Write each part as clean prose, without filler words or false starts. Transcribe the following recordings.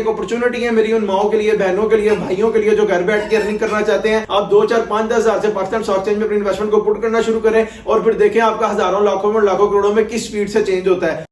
एक अपॉर्चुनिटी है मेरी उन माओ के लिए, बहनों के लिए, भाइयों के लिए जो घर बैठ के अर्निंग करना चाहते हैं। आप 2, 4, 5, 10 हजार से पाकिस्तान स्टॉक एक्सचेंज में अपनी इन्वेस्टमेंट को पुट करना शुरू करें और फिर देखें आपका हजारों, लाखों में, लाखों करोड़ों में किस स्पीड से चेंज होता है।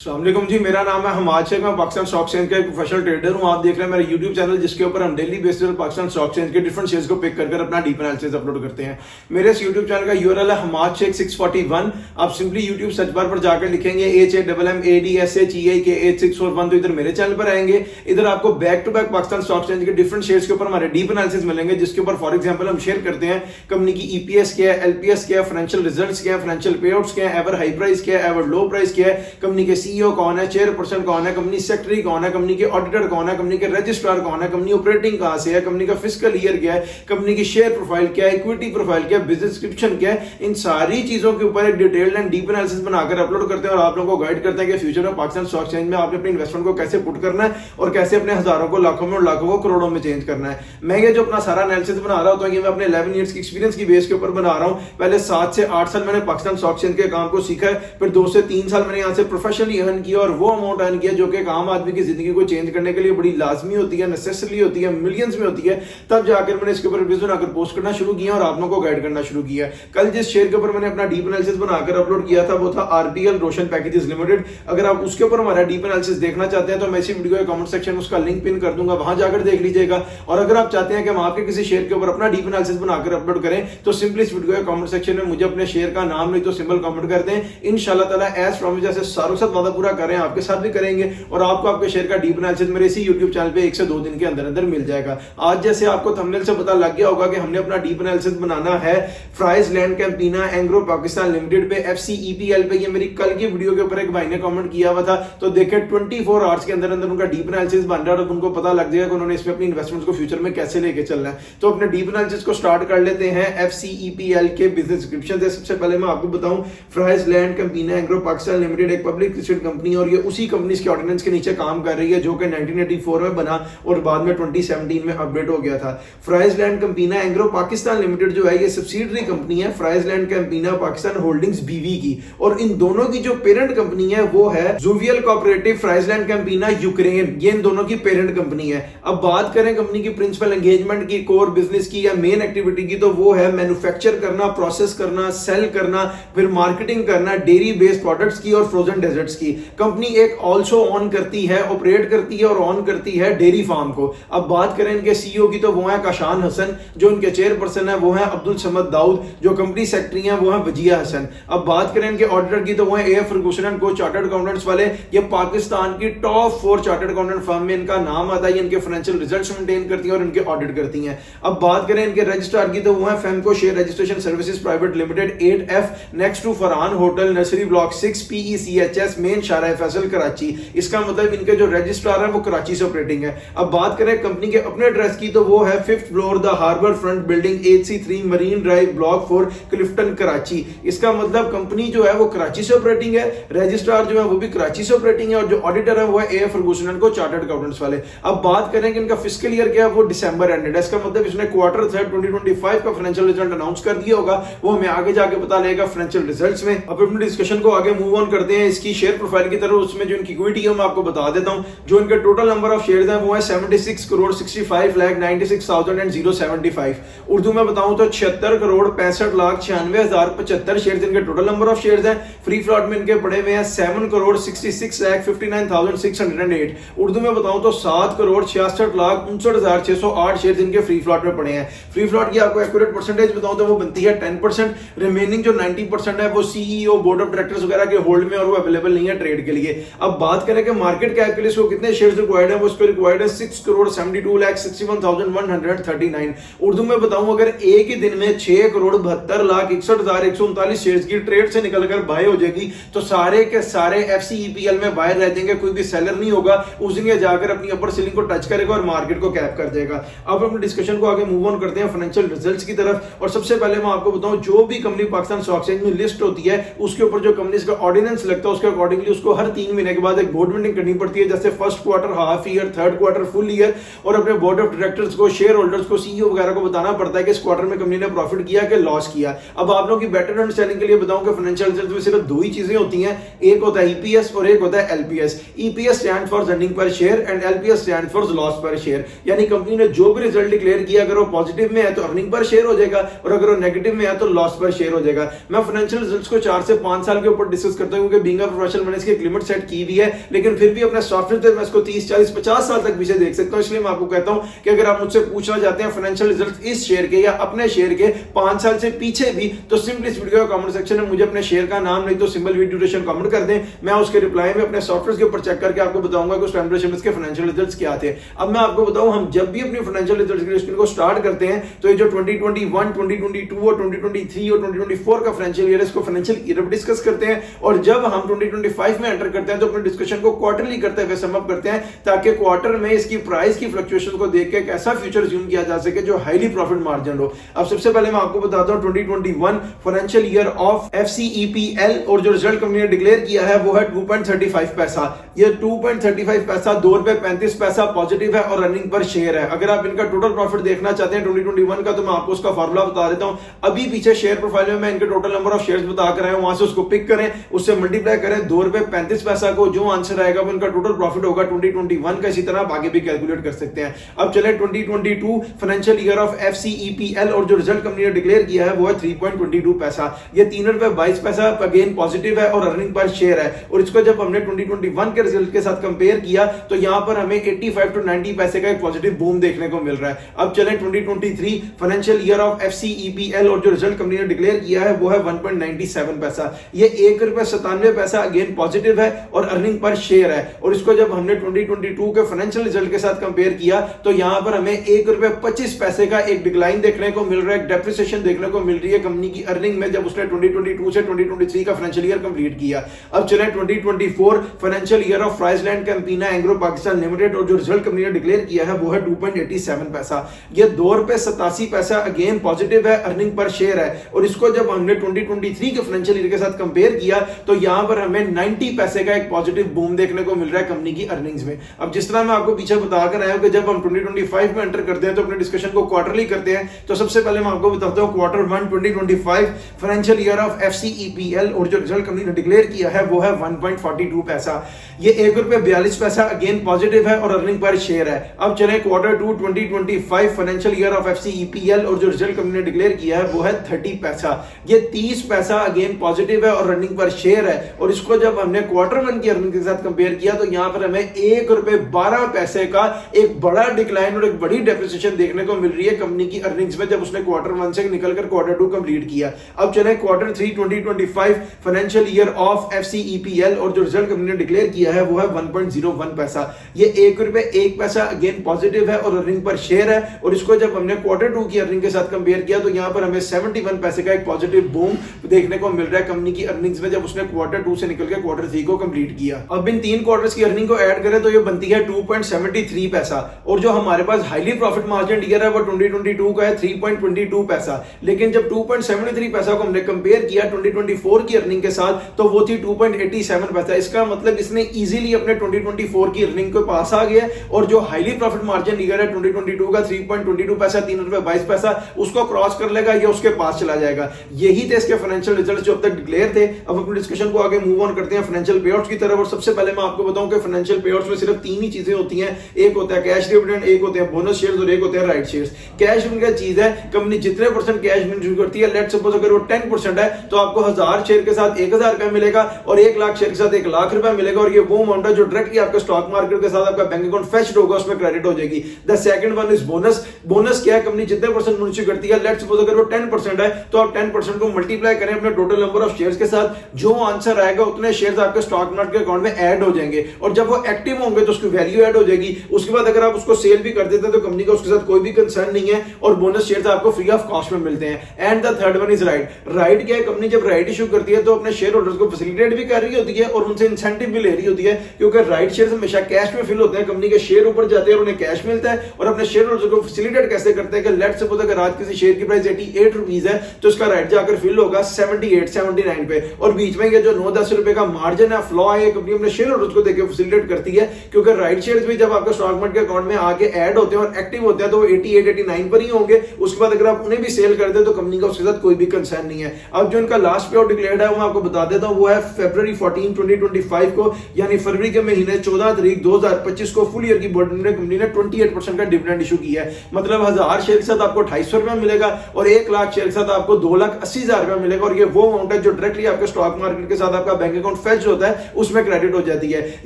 अस्सलाम वालेकुम जी, मेरा नाम है हमाद शेख, मैं पाकिस्तान स्टॉक एक्सचेंज का एक प्रोफेशनल ट्रेडर हूं। आप देख रहे हैं मेरा यूट्यूब चैनल जिसके ऊपर हम डेली बेसिस पर पाकिस्तान स्टॉक एक्सचेंज के डिफरेंट शेयर्स को पिक कर अपना डीप एनालिसिस अपलोड करते हैं। मेरे इस यूट्यूब चैनल का यूआरएल है हमाद शेख 641। आप सिंपली यूट्यूब सर्च बार पर जाकर लिखेंगे HAMMADSHEK8641 तो इधर मेरे चैनल पर आएंगे। इधर आपको back to back Pakistan stock exchange के डिफरेंट शेयर्स के ऊपर हमारे डीप एनालिसिस मिलेंगे, जिसके ऊपर फॉर एग्जांपल हम शेयर करते हैं कंपनी की ईपीएस क्या है, एलपीएस क्या है, फाइनेंशियल रिजल्ट्स क्या है, फाइनेंशियल पे आउट्स क्या है, एवर हाई प्राइस क्या है, एवर लो प्राइस क्या है, कंपनी के सीईओ कौन है, चेयरपर्सन कौन है, कंपनी सेक्रेटरी कौन है, कंपनी के ऑडिटर कौन है, कंपनी के रजिस्ट्रार कौन है, कंपनी ऑपरेटिंग कहां से है, कंपनी का फिस्कल ईयर क्या है, कंपनी की शेयर प्रोफाइल क्या है, इक्विटी प्रोफाइल क्या है, बिजनेस डिस्क्रिप्शन क्या है। इन सारी चीजों के ऊपर एक डिटेल्ड एंड डीप एनालिसिस बनाकर अपलोड करते हैं और आप लोगों को गाइड करते हैं कि फ्यूचर में पाकिस्तान स्टॉक एक्सचेंज में आपने अपनी इन्वेस्टमेंट को कैसे पुट करना है और कैसे अपने हजारों को, लाखों में और लाखों को करोड़ों में चेंज करना है। मैं ये जो अपना सारा एनालिसिस बना रहा हूं, ये मैं अपने 11 इयर्स की एक्सपीरियंस की बेस के ऊपर बना रहा हूं। पहले 7 से 8 साल मैंने पाकिस्तान स्टॉक एक्सचेंज के काम को सीखा है, फिर 2 से 3 साल मैंने यहां से प्रोफेशनली अर्न किया और वो अमाउंट अर्न किया जो कि एक आम आदमी की जिंदगी को चेंज करने के लिए बड़ी लाजमी होती है, नेसेसरी होती है, मिलियंस में होती है। तब जाकर मैंने इसके ऊपर वीडियोस बनाकर पोस्ट करना शुरू किया और आप लोगों को गाइड करना शुरू किया। कल जिस शेयर के ऊपर मैंने अपना डीप एनालिसिस बनाकर अपलोड किया था वो था आरपीएल रोशन पैकेजेस लिमिटेड। अगर आप उसके ऊपर हमारा डीप एनालिसिस देखना चाहते हैं तो मैं इसी वीडियो के कमेंट सेक्शन में उसका लिंक पिन कर दूंगा, वहां जाकर देख लीजिएगा। और अगर आप चाहते हैं कि हम आपके किसी शेयर के ऊपर अपना डीप एनालिसिस बनाकर अपलोड करें तो सिंपली इस वीडियो के कमेंट सेक्शन में मुझे अपने शेयर का नाम नहीं तो सिंबल कमेंट कर दें। इंशाल्लाह ताला एज प्रॉमिस जैसे सारों साथ वादा पूरा करें आपके साथ भी करेंगे और आपको आपके शेयर का डीप एनालिसिस मेरे इसी YouTube चैनल पे 1 से 2 दिन के अंदर अंदर मिल जाएगा। आज जैसे आपको थंबनेल से पता लग गया होगा कि हमने अपना डीप एनालिसिस बनाना है Friesland Campina Engro Pakistan limited पे, FCEPL पे। ये मेरी कल की वीडियो के ऊपर एक भाई ने कमेंट किया हुआ था, तो देखे 24 आवर्स के अंदर अंदर उनका डीप एनालिसिस बन रहा है और उनको पता लग जाएगा कि उन्होंने इसमें अपनी इन्वेस्टमेंट्स को फ्यूचर में कैसे लेके चलना है। तो अपने डीप एनालिसिस को स्टार्ट कर लेते हैं FCEPL के बिजनेस डिस्क्रिप्शन से। सबसे पहले मैं आपको बताऊं Friesland Campina Engro Pakistan limited एक पब्लिक लिस्टेड कंपनी और ये उसी कंपनी के ऑर्डिनेंस के नीचे काम कर रही है जो कि 1984 में बना और बाद में 2017 में अपडेट हो गया था। Friesland Campina Engro Pakistan limited जो है ये सब्सिडियरी कंपनी है Friesland Campina Pakistan holdings BV की, और इन दोनों की जो पेरेंट कंपनी है वो है जुवियल कोऑपरेटिव फ्राइज लैंड कैंपिना यूक्रेन। ये इन दोनों की पेरेंट कंपनी है। अब बात करें कंपनी की प्रिंसिपल एंगेजमेंट की, कोर बिजनेस की या मेन एक्टिविटी की, तो वो है मैन्युफैक्चर करना, प्रोसेस करना, सेल करना, फिर मार्केटिंग करना डेयरी बेस्ड प्रोडक्ट्स की और फ्रोजन डेजर्ट्स की। कंपनी एक ऑल्सो ऑन करती है, ऑपरेट करती है और ऑन करती है डेयरी फार्म को। अब बात करें इनके सीईओ की तो वो है काशान हसन, जो इनके चेयरपर्सन है वो है अब्दुल समद दाऊद, जो कंपनी सेक्रेटरी है वो है वजिया हसन। अब बात करें इनके ऑडिटर की तो वो है एएफ फर्गूसन एंड को चार्टर्ड अकाउंटेंट्स वाले। ये पाकिस्तान की टॉप 4 चार्टर्ड अकाउंटेंट फर्म में इनका नाम आता है। इनके फाइनेंशियल रिजल्ट्स मेंटेन करती है और इनके ऑडिट करती हैं। अब बात करें इनके रजिस्ट्रार की तो वो है FAMCO share registration services private limited 8F next to Farhan hotel nursery block 6 PECHS main Shahrah Faisal Karachi. इसका मतलब इनके जो रजिस्ट्रार है वो कराची से ऑपरेटिंग है। अब बात करें कंपनी के अपने एड्रेस की तो वो है 5th floor the Harbour Front building 8C3 Marine Drive block 4 Clifton Karachi. इसका मतलब कंपनी जो है वो कराची से ऑपरेटिंग है, रजिस्ट्रार जो है वो भी कराची से ऑपरेटिंग है और जो ऑडिटर है वो है एएफ फर्गूसन एंड को चार्टर्ड अकाउंटेंट्स वाले। अब बात करें कि इनका फिस्कल ईयर क्या है वो दिसंबर एंडेड है। इसका मतलब इसने क्वार्टर 3 2025 का फाइनेंशियल रिजल्ट अनाउंस कर दिया होगा, वो हमें आगे जाके पता लगेगा फाइनेंशियल रिजल्ट्स में। अब अपने डिस्कशन को आगे मूव ऑन करते हैं इसकी शेयर प्रोफाइल की तरफ। उसमें जो इनकी इक्विटी है मैं आपको बता देता हूं। जो इनके टोटल नंबर ऑफ शेयर्स हैं वो है 76,65,96,075। उर्दू में बताऊं तो 76,65,96,075 शेयर्स इनके टोटल नंबर ऑफ शेयर्स हैं। फ्री फ्लॉट में इनके पड़े हुए हैं 7,66,59,608। उर्दू में बताऊं तो 7,66,59,608 शेयर्स इनके फ्री फ्लॉट में पड़े हैं। फ्री फ्लॉट की आपको एक्यूरेट परसेंटेज बताऊं तो वो बनती है 10%। रिमेनिंग जो 90% है वो सीईओ, बोर्ड ऑफ डायरेक्टर्स वगैरह के होल्ड में और वो अवेलेबल नहीं है ट्रेड के लिए। अब बात करें कि मार्केट कैप के लिए इसको कितने शेयर्स रिक्वायर्ड है, वो इसको रिक्वायर्ड है 6,72,61,139। उर्दू में बताऊं अगर एक ही दिन में 6,72,61,139 शेयर्स की ट्रेड से निकलकर बाय हो जाएगी तो सारे के सारे FCEPL में बाय रह जाएंगे, कोई भी सेलर नहीं होगा। उस दिन जाकर अपनी अपर सीलिंग को टच करेगा और मार्केट को कैप कर देगा। अब हम डिस्कशन को आगे मूव ऑन करते हैं फाइनेंशियल रिजल्ट्स की तरफ। और सबसे पहले मैं आपको बताऊं जो भी कंपनी पाकिस्तान स्टॉक एक्सचेंज में लिस्ट होती है उसके ऊपर जो कंपनी का ऑर्डिनेंस लगता है उसके अकॉर्डिंगली उसको हर 3 महीने के बाद एक बोर्ड मीटिंग करनी पड़ती है, जैसे first quarter, half year, third quarter, full year. और अपने बोर्ड ऑफ डायरेक्टर्स को, शेयर होल्डर्स को, सीईओ वगैरह को बताना पड़ता है कि इस क्वार्टर में कंपनी ने प्रॉफिट किया कि लॉस किया। अब आप लोगों की बेटर अंडरस्टैंडिंग के लिए बताऊं कि फाइनेंशियल रिजल्ट में सिर्फ में दो ही चीजें होती हैं, एक होता है ईपीएस और एक होता है LPS. EPS stand for earning per share and LPS stand for loss पर शेयर। यानी कंपनी ने जो भी रिजल्ट डिक्लेयर किया, अगर वो पॉजिटिव में है तो अर्निंग पर शेयर हो जाएगा, और अगर वो नेगेटिव में है तो लॉस पर शेयर हो जाएगा। मैं फाइनेंशियल रिजल्ट्स को 4 से 5 साल के ऊपर डिस्कस करता हूं, क्योंकि बीइंग अ प्रोफेशनल मैंने इसकी एक लिमिट सेट की हुई है, लेकिन फिर भी अपने सॉफ्टवेयर मैं इसको 30, 40, 50 साल तक पीछे देख सकता हूं। इसलिए मैं आपको कहता हूं कि अगर आप मुझसे पूछना चाहते हैं फाइनेंशियल रिजल्ट्स इस शेयर के या अपने शेयर के 5 साल से पीछे भी, तो सिंपली इस वीडियो का कमेंट सेक्शन में मुझे अपने शेयर का नाम नहीं तो सिंबल वीडियो ड्यूरेशन कमेंट कर दें। मैं उसके रिप्लाई में अपने सॉफ्टवेयर के ऊपर चेक करके आपको बताऊंगा कि उस टाइम ड्यूरेशन में इसके फाइनेंशियल रिजल्ट्स क्या थे। अब मैं आपको बताऊं, हम जब भी अपनी फाइनेंशियल रिजल्ट्स को स्टार्ट करते हैं तो ये जो 2021, 2022 और 2023 और 2024 का फाइनेंशियल ईयर है, इसको फाइनेंशियल ईयर डिस्कस करते हैं। और जब हम 2025 में एंटर करते हैं तो अपने डिस्कशन को क्वार्टरली करते हुए सम अप करते हैं, ताकि क्वार्टर में इसकी प्राइस की फ्लक्चुएशन को देख के एक ऐसा फ्यूचर ज्यूम किया जा सके जो हाईली प्रॉफिट मार्जिन हो। अब सबसे पहले मैं आपको बताता हूं 2021 फाइनेंशियल ईयर ऑफ एफसीईपीएल, और जो रिजल्ट कंपनी ने डिक्लेयर किया है वो है 2.35 पैसा। ये 2.35 पैसा ₹2.35 पॉजिटिव है और रनिंग पर शेयर है। अगर आप इनका टोटल प्रॉफिट देखना चाहते हैं 2021 का, तो मैं आपको उसका फार्मूला बता देता हूं। अभी पीछे शेयर प्रोफाइल में मैं इनके टोटल नंबर ऑफ शेयर्स बता कर आया हूं, वहां से उसको पिक करें, उससे मल्टीप्लाई करें ₹2.35 को, जो आंसर आएगा वो इनका टोटल प्रॉफिट होगा 2021 का। इसी तरह आप आगे भी कैलकुलेट कर सकते हैं। अब चले 2022 फाइनेंशियल ईयर ऑफ एफसीईपीएल, और जो रिजल्ट कंपनी ने डिक्लेयर किया है वो है 3.22 पैसा। ये ₹3.22 अगेन पॉजिटिव है और अर्निंग पर शेयर है। और इसको जब हमने 2021 के रिजल्ट के साथ कंपेयर किया तो यहां पर हमें 85 to 90 पैसे का एक पॉजिटिव बूम देखने को मिल रहा है। अब चलें 2023 फाइनेंशियल ईयर ऑफ एफसीईपीएल, और जो रिजल्ट कंपनी ने डिक्लेयर किया है वो है 1.97 पैसा। ये ₹1.97 अगेन पॉजिटिव है और अर्निंग पर शेयर है। और इसको जब हमने 2022 के फाइनेंशियल रिजल्ट के साथ कंपेयर किया तो यहां पर हमें ₹1.25 का एक डिक्लाइन देखने को मिल रहा है, एक डेप्रिसिएशन देखने को मिल रही है कंपनी की अर्निंग में, जब उसने 2022 से 2023 का फाइनेंशियल ईयर कंप्लीट किया। अब चलें 2024 financial year of Friesland Campina Engro Pakistan limited, और जो रिजल्ट कंपनी ने डिक्लेयर किया है वो है 2.87 पैसा। ये ₹2.87 अगेन पॉजिटिव है, अर्निंग पर शेयर है। और इसको जब हमने 2023 के फाइनेंशियल ईयर के साथ कंपेयर किया तो यहां पर हमें 90 पैसे का एक पॉजिटिव बूम देखने को मिल रहा है कंपनी की अर्निंग्स में। अब जिस तरह मैं आपको पीछे बताकर आया हूं कि जब हम 2025 में एंटर करते हैं तो अपने डिस्कशन को क्वार्टरली करते हैं, तो सबसे पहले मैं आपको बताता हूं Q1 2025 फाइनेंशियल ईयर ऑफ एफसीईपीएल, और जो रिजल्ट कंपनी ने डिक्लेयर किया है वो है 1.42 पैसा। ये ₹1.42 अगेन पॉजिटिव है और अर्निंग पर शेयर है। अब चलें Q2 2025 फाइनेंशियल ईयर ऑफ एफसीईपीएल, और जो रिजल्ट कंपनी ने डिक्लेयर किया है वो है 30 पैसा। ये 30 पैसा अगेन पॉजिटिव है और रनिंग पर शेयर है। और इसको जब हमने Q1 की अर्निंग के साथ कंपेयर किया तो यहां पर हमें ₹1.12 का एक बड़ा डिक्लाइन और एक बड़ी डेप्रिसिएशन देखने को मिल रही है कंपनी की अर्निंग्स में, जब उसने Q1 से निकलकर Q2 कंप्लीट किया। अब चलें Q3 2025 फाइनेंशियल ईयर ऑफ एफसीईपीएल, और जो रिजल्ट कंपनी ने डिक्लेयर किया है वो है 1.01 पैसा। ये ₹1 अगेन पॉजिटिव है और अर्निंग पर शेयर है। और इसको जब हमने Q2 की अर्निंग के साथ कंपेयर किया तो यहां पर हमें 71 पैसे का एक पॉजिटिव बूम देखने को मिल रहा है कंपनी की अर्निंग्स में, जब उसने Q2 से निकल के Q3 को कंप्लीट किया। अब इन 3 क्वार्टर्स की अर्निंग को ऐड करें तो ये बनती है 2.73 पैसा। और जो हमारे पास हाईली प्रॉफिट मार्जिन ईयर है वो 2022 का है 3.22 पैसा। लेकिन जब 2.73 पैसा को हमने कंपेयर किया 2024 की अर्निंग के साथ तो वो थी 2.87 पैसा। इसका मतलब इसने इजीली अपने 2024 की अर्निंग के पास आ गया, और जो हाईली प्रॉफिट मार्जिन ईयर है 2022 का 3.22 पैसा, ₹3.22, उसको क्रॉस कर लेगा या उसके पास चला जाएगा। यही थे इसके फाइनेंशियल रिजल्ट्स जो अब तक डिक्लेयर थे। अब अपने डिस्कशन को आगे मूव ऑन करते हैं फाइनेंशियल पेआउट्स की तरफ। और सबसे पहले मैं आपको बताऊं कि फाइनेंशियल पेआउट्स में सिर्फ 3 ही चीजें होती हैं, एक होता है कैश डिविडेंड, एक होते हैं बोनस शेयर्स और एक होते हैं राइट शेयर्स। कैश डिविडेंड क्या चीज है, कंपनी जितने % कैश डिविडेंड करती है, लेट्स सपोज अगर वो 10% है तो आपको 1000 शेयर के साथ 1000 रुपए मिलेगा, और 1 लाख शेयर के साथ 1 लाख रुपए मिलेगा। और ये वो अमाउंट है जो डायरेक्टली आपके स्टॉक मार्केट के साथ आपका बैंक अकाउंट फेच्ड होगा, उसमें क्रेडिट हो जाएगी। The second one is bonus. Bonus क्या है, कंपनी जितने % मुनाफा करती है, लेट्स सपोज अगर वो 10% है तो आप 10% को मल्टीप्लाई करें अपने टोटल नंबर ऑफ शेयर्स के साथ, जो आंसर आएगा उतने शेयर्स आपके स्टॉक मार्केट के अकाउंट में ऐड हो जाएंगे। और जब वो एक्टिव होंगे तो उसकी वैल्यू ऐड हो जाएगी। उसके बाद अगर आप उसको सेल भी कर देते हैं तो कंपनी का उसके साथ कोई भी कंसर्न नहीं है, और बोनस शेयर्स आपको फ्री ऑफ कॉस्ट में मिलते हैं। And the third one is right. Right क्या है, कंपनी जब राइट इशू करती है तो अपने शेयर होल्डर्स को फैसिलिटेट भी कर रही होती है और उनसे इंसेंटिव भी ले रही होती है, क्योंकि राइट शेयर्स हमेशा कैश में फिल होते हैं। कंपनी के शेयर ऊपर जाते हैं और उन्हें कैश मिलता है, और अपने शेयर होल्डर्स को फैसिलिटेट कैसे करते हैं कि लेट्स सपोज अगर आज किसी शेयर की प्राइस 88 रुपीस है तो उसका राइट जाकर फिल होगा 78 79 पे, और बीच में ये जो 9-10 रुपए का मार्जिन है, फ्लॉ है, कंपनी अपने शेयर होल्डर्स को देकर फैसिलिटेट करती है। क्योंकि राइट शेयर्स भी जब आपके स्टॉक मार्केट के अकाउंट में आके ऐड होते हैं और एक्टिव होते हैं तो वो 88 89 पर ही होंगे। उसके बाद अगर आप उन्हें भी सेल कर दे तो कंपनी का उसके साथ कोई भी कंसर्न नहीं है। अब जो इनका लास्ट पे आउट डिक्लेयर्ड है वो मैं आपको बता देता हूं, वो है फरवरी 14 2025 को, यानी फरवरी के महीने 14 तारीख 2025 को फुल ईयर की बोर्ड कंपनी ने 28% का डिविडेंड इशू किया है। मतलब 1000 शेयर के साथ आपको 250 रुपया मिलेगा और 1 लाख शेयर के साथ आपको 2,80,000 रुपया मिलेगा। और ये वो अमाउंट है जो डायरेक्टली आपके स्टॉक मार्केट के साथ आपका बैंक अकाउंट फेच होता है, उसमें क्रेडिट हो जाती है।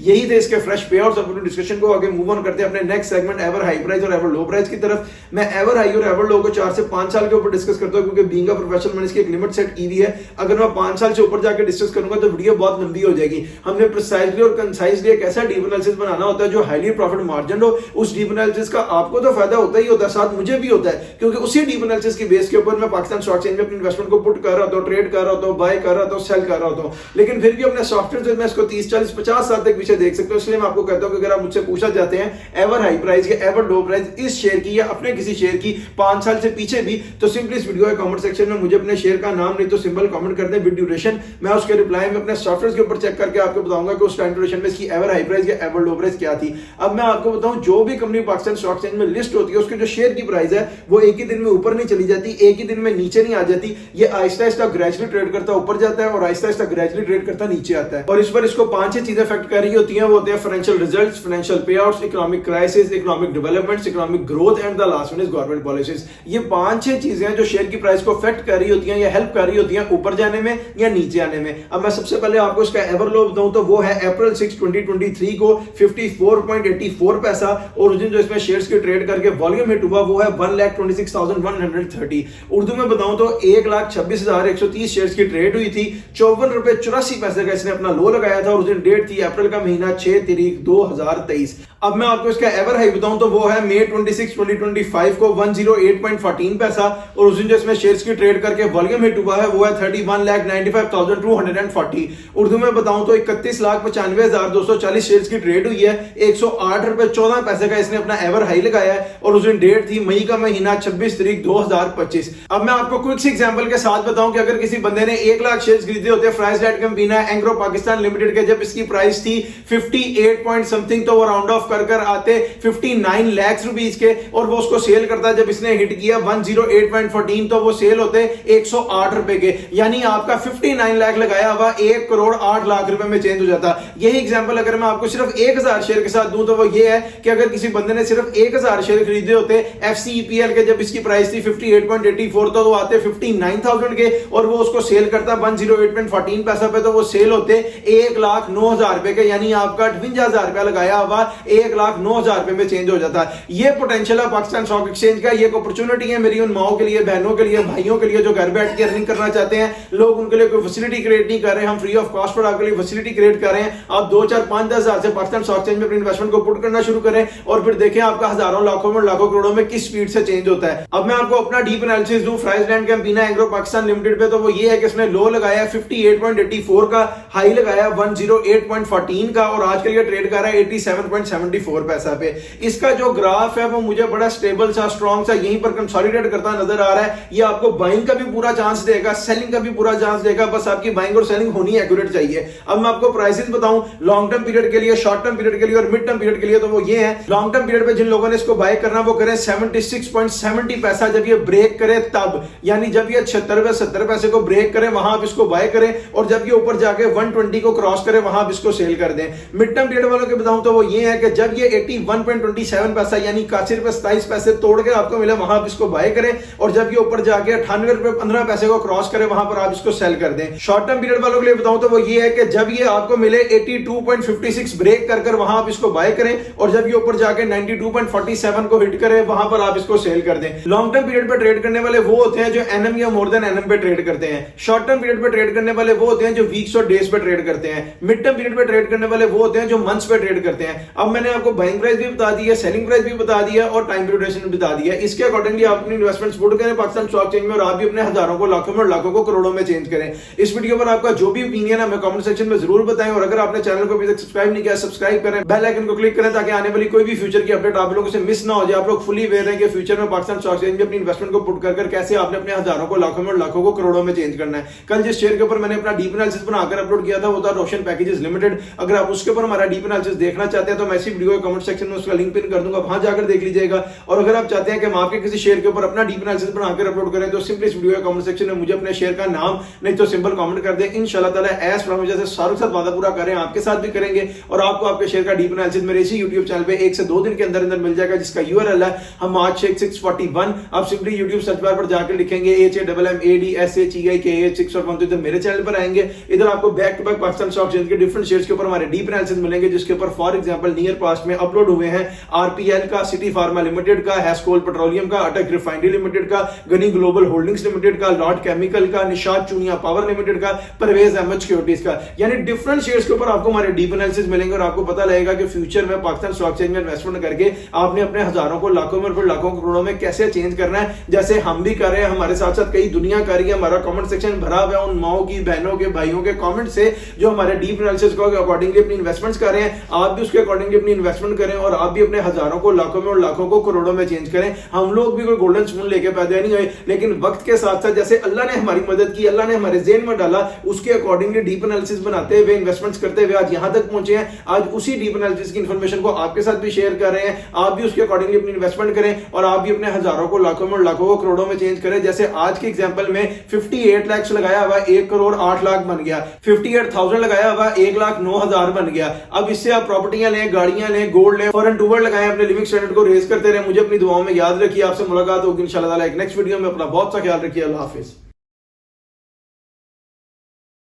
यही थे इसके फ्रेश पे आउट्स। अपनी डिस्कशन को आगे मूव ऑन करते हैं अपने next segment ever high price और एवर लो प्राइस की तरफ। मैं एवर हाई और एवर लो को 4 से 5 साल के ऊपर डिस्कस करता हूं, क्योंकि बीइंग अ प्रोफेशनल मैंने इसकी एक लिमिट सेट की हुई है। अगर मैं 5 साल से ऊपर जाकर डिस्कस करूंगा तो वीडियो बहुत लंबी हो जाएगी। हमने प्रिसाइजली और कंसाइजली एक ऐसा डीप एनालिसिस बनाना होता है जो हाईली प्रॉफिट मार्जिन हो। उस डीप एनालिसिस का आपको तो फायदा होता ही होता है, साथ मुझे भी होता है, क्योंकि उसी डीप एनालिसिस की बेस के ऊपर मैं पाकिस्तान स्टॉक एक्सचेंज में अपनी इन्वेस्टमेंट को पुट कर रहा हूं, ट्रेड कर रहा हूं, बाय कर रहा हूं, सेल कर रहा हूं। लेकिन फिर भी अपने सॉफ्टवेयर से मैं इसको 30 40 50 साल तक पीछे देख सकते हो। इसलिए मैं आपको कहता हूं कि अगर आप मुझसे पूछा जाते हैं एवर हाई प्राइस या एवर लो प्राइस इस शेयर की या अपने किसी शेयर की 5 साल से पीछे भी, तो सिंपली इस वीडियो के कमेंट सेक्शन में मुझे अपने शेयर का नाम नहीं तो सिंबल कमेंट कर दें विद ड्यूरेशन। मैं उसके रिप्लाई में अपने सॉफ्टवेयर के ऊपर चेक करके आपको बताऊंगा कि उस टाइम ड्यूरेशन में इसकी एवर हाई प्राइस या एवर लो प्राइस क्या थी। अब मैं आपको बताऊं, जो भी कंपनी पाकिस्तान स्टॉक एक्सचेंज में लिस्ट होती है उसके जो शेयर की प्राइस है वो एक ही दिन में ऊपर नहीं चली जाती, एक ही दिन में नीचे नहीं आ जाती। ये आहिस्ता आहिस्ता ग्रेजुअली ट्रेड करता ऊपर जाता है और आहिस्ता आहिस्ता ग्रेजुअली ट्रेड करता नीचे आता है। और इस पर इसको 5-6 चीजें अफेक्ट कर रही होती हैं। वो होते हैं फाइनेंशियल रिजल्ट्स, फाइनेंशियल पे outs, economic crisis, economic developments, economic growth and the last one is government policies. ये 5-6 चीजें हैं जो शेयर की प्राइस को अफेक्ट कर रही होती हैं या हेल्प कर रही होती हैं ऊपर जाने में या नीचे आने में। अब मैं सबसे पहले आपको इसका एवर लो बताऊं तो वो है अप्रैल 6 2023 को 54.84 पैसा। और उस दिन जो इसमें शेयर्स की ट्रेड करके वॉल्यूम हिट हुआ वो है 1,26,130। उर्दू में बताऊं तो 1,26,130 शेयर्स की ट्रेड हुई थी। 54 रुपए 84 पैसे का इसने अपना लो लगाया था और उस दिन डेट थी अप्रैल का महीना 6 तारीख 2023। अब मैं आपको इसका एवर हाई बताऊं तो वो है मई 26 2025 को 108.14 पैसा। और उस दिन जो इसमें शेयर्स की ट्रेड करके वॉल्यूम हिट हुआ है वो है 31,95,240। उर्दू में बताऊं तो 31,95,240 शेयर्स की ट्रेड हुई है। 108 रुपए 14 पैसे का इसने अपना एवर हाई लगाया है और उस दिन डेट थी मई का महीना 26 तारीख 2025। अब मैं आपको क्विक सी एग्जांपल के साथ बताऊं कि अगर किसी बंदे ने 1 लाख शेयर्स खरीदे होते fries light company Engro Pakistan limited के, जब इसकी प्राइस थी 58 पॉइंट समथिंग, तो वो राउंड ऑफ कर आते 59 लाख रुपीस के और वो उसको सेल करता। जब इसने हिट किया 108.14 तो वो सेल होते 108 रुपए के, यानी आपका 59 लाख लगाया हुआ 1 करोड़ 8 लाख रुपए में चेंज हो जाता। यही एग्जांपल अगर मैं आपको सिर्फ 1000 शेयर के साथ दूं तो वो ये है कि अगर किसी बंदे ने सिर्फ 1000 शेयर खरीदे होते FCEPL के, जब इसकी प्राइस थी 58.84 तो वो आते 59,000 के और वो उसको सेल करता 108.14 पैसा पे, तो वो सेल होते 1,09,000 रुपए के, यानी आपका 58,000 रुपया लगाया हुआ 1,09,000 रुपए में चेंज हो जाता है। ये पोटेंशियल है पाकिस्तान स्टॉक एक्सचेंज का। ये एक अपॉर्चुनिटी है मेरी उन माओ के लिए, बहनों के लिए, भाइयों के लिए जो घर बैठ के अर्निंग करना चाहते हैं। लोग उनके लिए कोई फैसिलिटी क्रिएट नहीं कर रहे, हम फ्री ऑफ कॉस्ट पर आपके लिए फैसिलिटी क्रिएट कर रहे हैं। आप 2, 4, 5, 10 हजार से पाकिस्तान स्टॉक एक्सचेंज में अपनी इन्वेस्टमेंट को पुट करना शुरू करें और फिर देखें आपका हजारों लाखों में लाखों करोड़ों में किस स्पीड से चेंज होता है। अब मैं आपको अपना डीप एनालिसिस दूं फ्राइजलैंड कैंपीना एंग्रो पाकिस्तान लिमिटेड पे, तो वो ये है कि इसने लो लगाया 58.84 का, हाई लगाया 108.14 का और आज के लिए ट्रेड कर रहा है 87.74 पैसा पे। इसका जो ग्राफ है वो मुझे बड़ा स्टेबल सा, स्ट्रॉन्ग सा यहीं पर कंसोलिडेट करता नजर आ रहा है। ये आपको बाइंग का भी पूरा चांस देगा, सेलिंग का भी पूरा चांस देगा, बस आपकी बाइंग और सेलिंग होनी एक्यूरेट चाहिए। अब मैं आपको प्राइसेस बताऊं लॉन्ग टर्म पीरियड के लिए, शॉर्ट टर्म पीरियड के लिए और मिड टर्म पीरियड के लिए, तो वो ये है। लॉन्ग टर्म पीरियड पे जिन लोगों ने इसको बाय करना वो करें 76.70 पैसा जब ये ब्रेक करे तब, यानी जब ये 76-70 पैसे को ब्रेक करे वहां आप इसको बाय करें और जब ये ऊपर जाके 120 को क्रॉस करे वहां आप इसको सेल कर दें। मिड टर्म पीरियड वालों के बताऊं तो वो ये है कि जब ये 81.27 पैसा यानी 81 रुपए 27 पैसे तोड़ के आपको मिले वहां आप इसको बाय करें और जब ये ऊपर जाके 98 रुपए 15 पैसे को क्रॉस करे वहां पर आप इसको सेल कर दें। शॉर्ट टर्म पीरियड वालों के लिए बताऊं तो वो ये है कि जब ये आपको मिले 82.56 ब्रेक कर वहां आप इसको बाय करें और जब ये ऊपर जाके 92.47 को हिट करे वहां पर आप इसको सेल कर दें। लॉन्ग टर्म पीरियड पे ट्रेड करने वाले वो होते हैं जो एनएम या मोर देन एनएम पे ट्रेड करते हैं। शॉर्ट टर्म पीरियड पे ट्रेड करने वाले वो होते हैं जो वीक्स और डेज पे ट्रेड करते हैं। मिड टर्म पीरियड पे ट्रेड करने वाले वो होते हैं जो मंथ्स पे ट्रेड करते हैं। अब मैंने आपको बाइंग प्राइस भी बता दी है, सेलिंग प्राइस भी बता दिया और टाइम ड्यूरेशन भी बता दिया। इसके अकॉर्डिंगली आप अपनी इन्वेस्टमेंट सपोर्ट करें पाकिस्तान स्टॉक एक्सचेंज में और आप भी अपने हजारों को, लाखों में और लाखों को करोड़ों में चेंज करें। इस वीडियो पर आपका जो भी ओपिनियन है हमें कमेंट सेक्शन में जरूर बताएं और अगर आपने चैनल को अभी तक सब्सक्राइब नहीं किया सब्सक्राइब करें, बेल आइकन को क्लिक करें ताकि आने वाली कोई भी फ्यूचर की अपडेट आप लोगों से मिस ना हो जाए। आप लोग फुली अवेयर हैं कि फ्यूचर में पाकिस्तान स्टॉक एक्सचेंज में अपनी इन्वेस्टमेंट को पुट कर कैसे आपने अपने हजारों को, लाखों में और लाखों को करोड़ों में चेंज करना है। कल जिस शेयर के ऊपर मैंने अपना डीप एनालिसिस बनाकर अपलोड किया था वो था रोशन पैकेजेस लिमिटेड। अगर आप उसके ऊपर हमारा डीप एनालिसिस देखना चाहते हैं तो मैं इसी वीडियो के कमेंट सेक्शन में उसका लिंक पिन कर दूंगा, वहां जाकर देख लीजिएगा। और अगर आप चाहते हैं कि हम आपके किसी शेयर के ऊपर अपना डीप एनालिसिस बनाकर अपलोड करें तो सिंपली इस वीडियो के कमेंट सेक्शन में मुझे अपने शेयर का नाम नहीं तो सिंपल कमेंट कर दें। इंशाल्लाह ताला एज प्रॉमिस जैसे शाहरुख साथ वादा पूरा करें आपके साथ भी करेंगे और आपको आपके शेयर का डीप एनालिसिस मेरे इसी यूट्यूब चैनल पे 1 से 2 दिन के अंदर अंदर मिल जाएगा, जिसका यूआरएल है हमाद शेख 641। आप सिंपली यूट्यूब सर्च बार पर जाकर लिखेंगे HAMMADSHEIKH 641 तो इधर मेरे चैनल पर आएंगे। इधर आपको back to back Pakistan stock exchange के डिफरेंट शेयर्स के ऊपर हमारे डीप एनालिसिस मिलेंगे, जिसके ऊपर फॉर एग्जांपल नियर पास्ट में अपलोड हुए हैं आरपीएल का, सिटी फार्मा लिमिटेड का, हैस्कोल पेट्रोलियम का, अटक रिफाइनरी लिमिटेड का, गनी ग्लोबल होल्डिंग्स लिमिटेड का, लॉर्ड केमिकल का, निशाद चुनिया पावर लिमिटेड का, परवेज अहमद सिक्योरिटीज का। यानी डिफरेंट शेयर्स के ऊपर आपको हमारे डीप एनालिसिस मिलेंगे और आपको पता लगेगा कि फ्यूचर में पाकिस्तान स्टॉक एक्सचेंज में इन्वेस्टमेंट करके आपने अपने हजारों को लाखों में, लाखों करोड़ों में कैसे चेंज करना है, जैसे हम भी कर रहे हैं, हमारे साथ साथ कई दुनिया कर रही है। हमारा कमेंट सेक्शन भरा हुआ है उन माओ की, बहनों के, भाइयों के कमेंट से जो हमारे डीप एनालिसिस को अकॉर्डिंगली अपनी इन्वेस्टमेंट्स कर रहे हैं। आप भी उसके अकॉर्डिंगली अपनी इन्वेस्टमेंट करें और आप भी अपने हजारों को लाखों में और लाखों को करोड़ों में चेंज करें। हम लोग भी कोई गोल्डन स्पून लेके पैदा नहीं हुए, लेकिन वक्त के साथ साथ जैसे अल्लाह ने हमारी मदद की, अल्लाह ने हमारे ज़हन में डाला, उसके अकॉर्डिंगली डीप एनालिसिस बनाते हुए, इन्वेस्टमेंट्स करते हुए आज यहां तक पहुंचे हैं। आज उसी डीप एनालिसिस की इंफॉर्मेशन को आपके साथ भी शेयर कर रहे हैं। आप भी उसके अकॉर्डिंगली अपनी इन्वेस्टमेंट करें और आप भी अपने हजारों को लाखों में और लाखों को करोड़ों में चेंज करें। जैसे आज के एग्जांपल में 58 लाख लगाया हुआ 1 करोड़ 8 लाख बन गया, 58,000 लगाया हुआ 1,09,000 बन गया। अब इससे आप प्रॉपर्टियां लें, गाड़ियां लें, गोल्ड लें, फॉरेन टूर लगाएं, अपने लिविंग स्टैंडर्ड को रेज करते रहे। मुझे अपनी दुआओं में याद रखिए। आपसे मुलाकात होगी इंशाल्लाह ताला एक नेक्स्ट वीडियो में। अपना बहुत सा ख्याल रखिए। अल्लाह हाफिज।